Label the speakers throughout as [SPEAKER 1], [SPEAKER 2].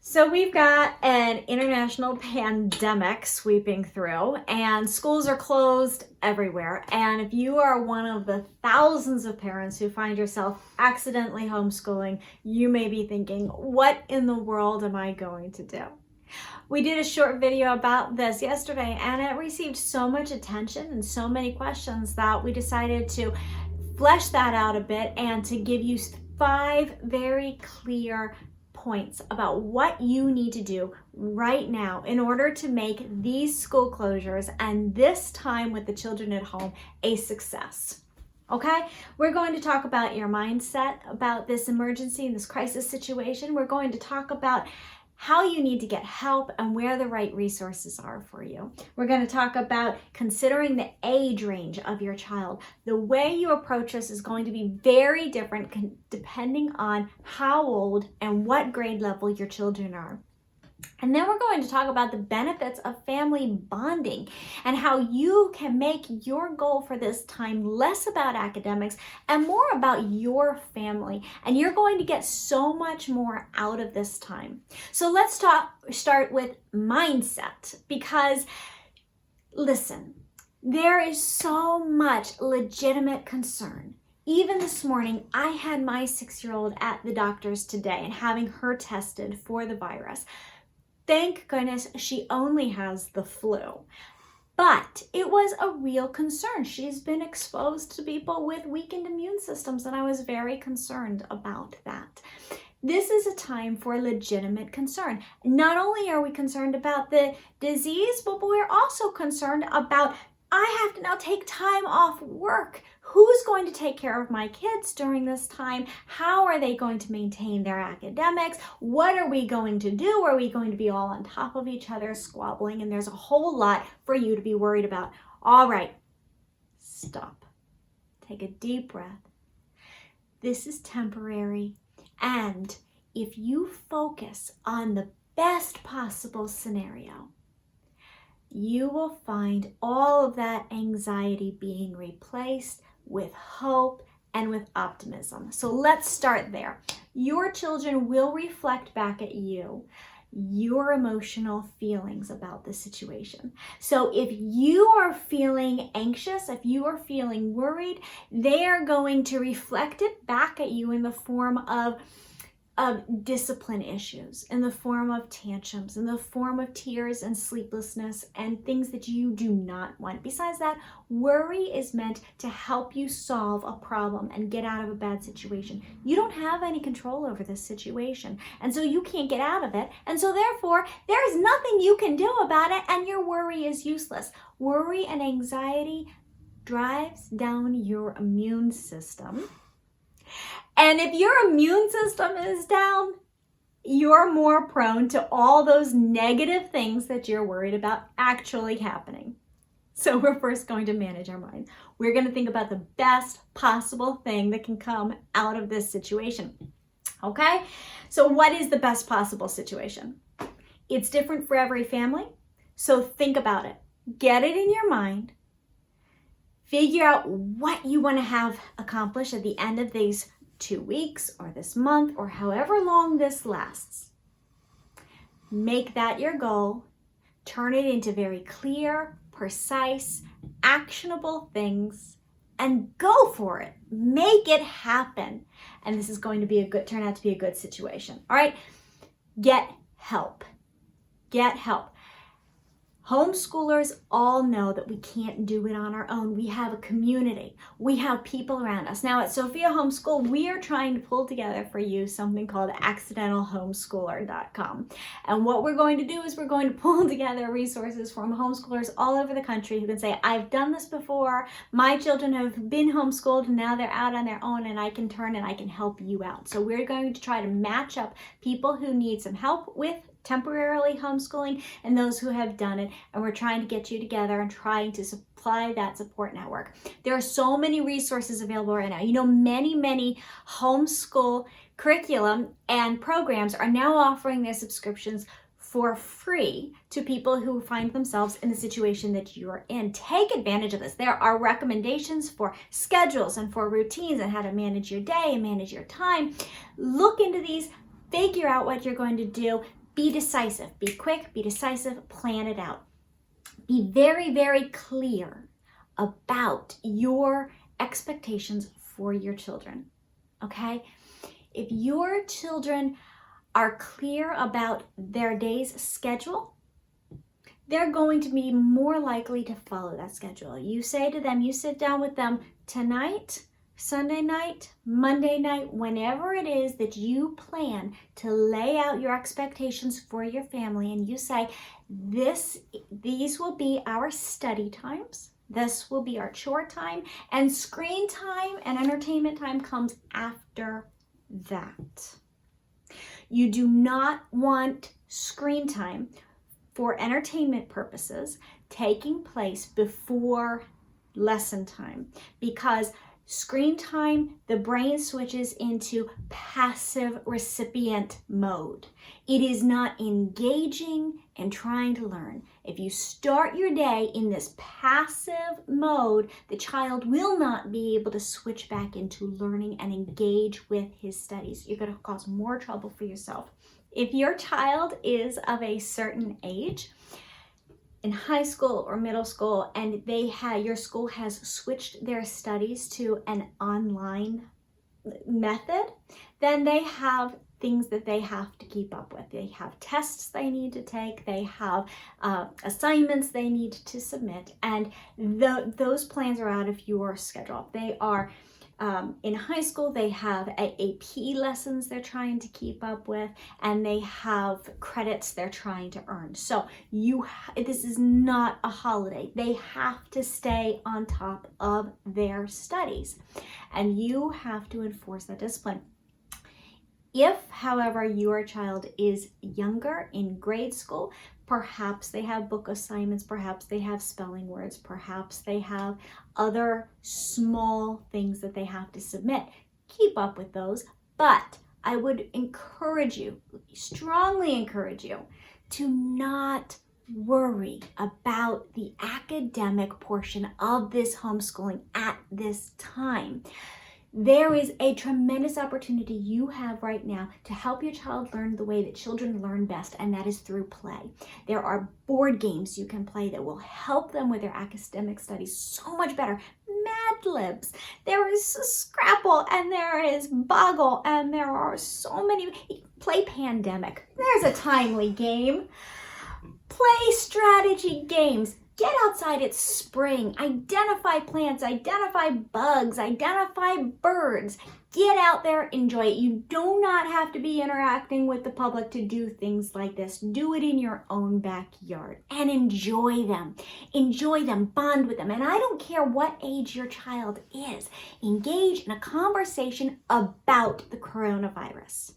[SPEAKER 1] So we've got an international pandemic sweeping through, and schools are closed everywhere. And if you are one of the thousands of parents who find yourself accidentally homeschooling, you may be thinking, what in the world am I going to do? We did a short video about this yesterday, and it received so much attention and so many questions that we decided to flesh that out a bit and to give you 5 very clear points about what you need to do right now in order to make these school closures and this time with the children at home a success. Okay, we're going to talk about your mindset about this emergency and this crisis situation. We're going to talk about how you need to get help and where the right resources are for you. We're going to talk about considering the age range of your child. The way you approach this is going to be very different depending on how old and what grade level your children are. And then we're going to talk about the benefits of family bonding and how you can make your goal for this time less about academics and more about your family. And you're going to get so much more out of this time. So let's start with mindset, because listen, there is so much legitimate concern. Even this morning, I had my 6-year-old at the doctor's today and having her tested for the virus. Thank goodness she only has the flu. But it was a real concern. She's been exposed to people with weakened immune systems, and I was very concerned about that. This is a time for legitimate concern. Not only are we concerned about the disease, but we're also concerned about, I have to now take time off work. Who's going to take care of my kids during this time? How are they going to maintain their academics? What are we going to do? Are we going to be all on top of each other squabbling? And there's a whole lot for you to be worried about. All right, stop. Take a deep breath. This is temporary. And if you focus on the best possible scenario, you will find all of that anxiety being replaced with hope and with optimism. So let's start there. Your children will reflect back at you your emotional feelings about the situation. So if you are feeling anxious, if you are feeling worried, they are going to reflect it back at you in the form of discipline issues, in the form of tantrums, in the form of tears and sleeplessness and things that you do not want. Besides that, worry is meant to help you solve a problem and get out of a bad situation. You don't have any control over this situation, and so you can't get out of it, and so therefore there's nothing you can do about it, and your worry is useless. Worry and anxiety drives down your immune system. And if your immune system is down, you're more prone to all those negative things that you're worried about actually happening. So we're first going to manage our mind. We're going to think about the best possible thing that can come out of this situation. Okay? So what is the best possible situation? It's different for every family. So think about it. Get it in your mind. Figure out what you want to have accomplished at the end of these 2 weeks or this month or however long this lasts. Make that your goal. Turn it into very clear, precise, actionable things and go for it. Make it happen. And this is going to turn out to be a good situation. All right? Get help. Get help. Homeschoolers all know that we can't do it on our own. We have a community. We have people around us. Now at Sophia Homeschool, we are trying to pull together for you something called accidentalhomeschooler.com. And what we're going to do is we're going to pull together resources from homeschoolers all over the country who can say, I've done this before. My children have been homeschooled and now they're out on their own, and I can turn and I can help you out. So we're going to try to match up people who need some help with temporarily homeschooling and those who have done it, and we're trying to get you together and trying to supply that support network. There are so many resources available right now. You know, many homeschool curriculum and programs are now offering their subscriptions for free to people who find themselves in the situation that you're in. Take advantage of this. There are recommendations for schedules and for routines and how to manage your day and manage your time. Look into these, figure out what you're going to do. Be decisive, be quick, be decisive, plan it out. Be very, very clear about your expectations for your children, okay? If your children are clear about their day's schedule, they're going to be more likely to follow that schedule. You say to them, you sit down with them tonight, Sunday night, Monday night, whenever it is that you plan to lay out your expectations for your family, and you say, these will be our study times, this will be our chore time, and screen time and entertainment time comes after that. You do not want screen time for entertainment purposes taking place before lesson time, because screen time, the brain switches into passive recipient mode. It is not engaging and trying to learn. If you start your day in this passive mode, the child will not be able to switch back into learning and engage with his studies. You're going to cause more trouble for yourself. If your child is of a certain age, in high school or middle school, and your school has switched their studies to an online method, then they have things that they have to keep up with. They have tests they need to take, they have assignments they need to submit, and those plans are out of your schedule. They are in high school, they have AP lessons they're trying to keep up with, and they have credits they're trying to earn. So this is not a holiday. They have to stay on top of their studies, and you have to enforce that discipline. If, however, your child is younger, in grade school, perhaps they have book assignments, perhaps they have spelling words, perhaps they have other small things that they have to submit. Keep up with those, but I would encourage you, strongly encourage you, to not worry about the academic portion of this homeschooling at this time. There is a tremendous opportunity you have right now to help your child learn the way that children learn best, and that is through play. There are board games you can play that will help them with their academic studies so much better. Mad Libs, there is Scrapple, and there is Boggle, and there are so many. Play Pandemic. There's a timely game. Play strategy games. Get outside, it's spring. Identify plants, identify bugs, identify birds. Get out there, enjoy it. You do not have to be interacting with the public to do things like this. Do it in your own backyard and enjoy them. Enjoy them, bond with them. And I don't care what age your child is. Engage in a conversation about the coronavirus.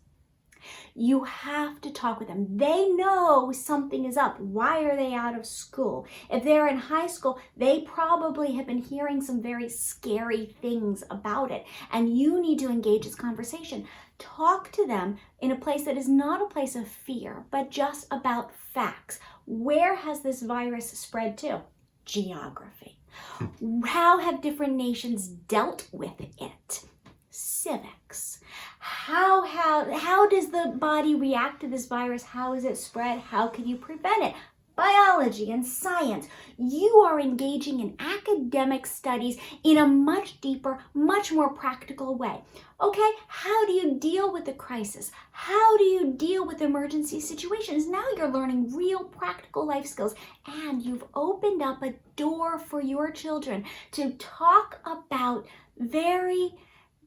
[SPEAKER 1] You have to talk with them. They know something is up. Why are they out of school? If they're in high school, they probably have been hearing some very scary things about it, and you need to engage this conversation. Talk to them in a place that is not a place of fear, but just about facts. Where has this virus spread to? Geography. How have different nations dealt with it? Civics. How does the body react to this virus? How is it spread? How can you prevent it? Biology and science. You are engaging in academic studies in a much deeper, much more practical way. Okay, how do you deal with the crisis? How do you deal with emergency situations? Now you're learning real practical life skills, and you've opened up a door for your children to talk about very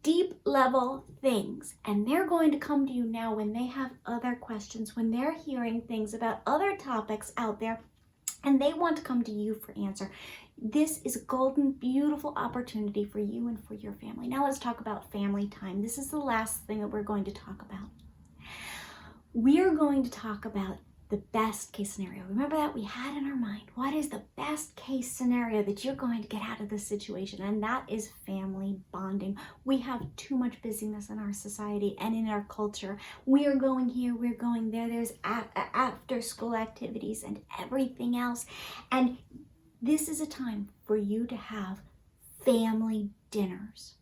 [SPEAKER 1] deep level things, and they're going to come to you now when they have other questions, when they're hearing things about other topics out there, and they want to come to you for answer. This is a golden, beautiful opportunity for you and for your family. Now let's talk about family time. This is the last thing that we're going to talk about. We're going to talk about the best case scenario. Remember that we had in our mind. What is the best case scenario that you're going to get out of this situation? And that is family bonding. We have too much busyness in our society and in our culture. We are going here, we're going there. There's after school activities and everything else. And this is a time for you to have family dinners.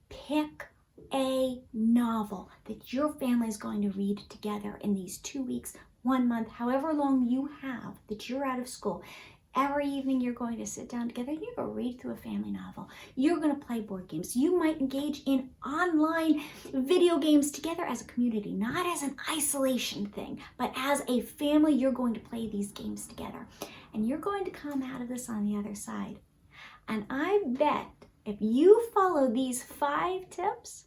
[SPEAKER 1] Pick a novel that your family is going to read together in these 2 weeks. 1 month, however long you have that you're out of school, every evening you're going to sit down together and you're going to read through a family novel. You're going to play board games. You might engage in online video games together as a community, not as an isolation thing, but as a family, you're going to play these games together. And you're going to come out of this on the other side. And I bet if you follow these 5 tips,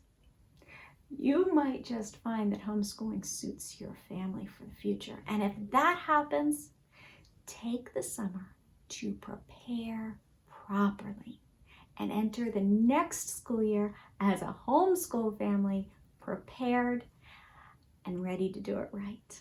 [SPEAKER 1] you might just find that homeschooling suits your family for the future. And if that happens, take the summer to prepare properly and enter the next school year as a homeschool family, prepared and ready to do it right.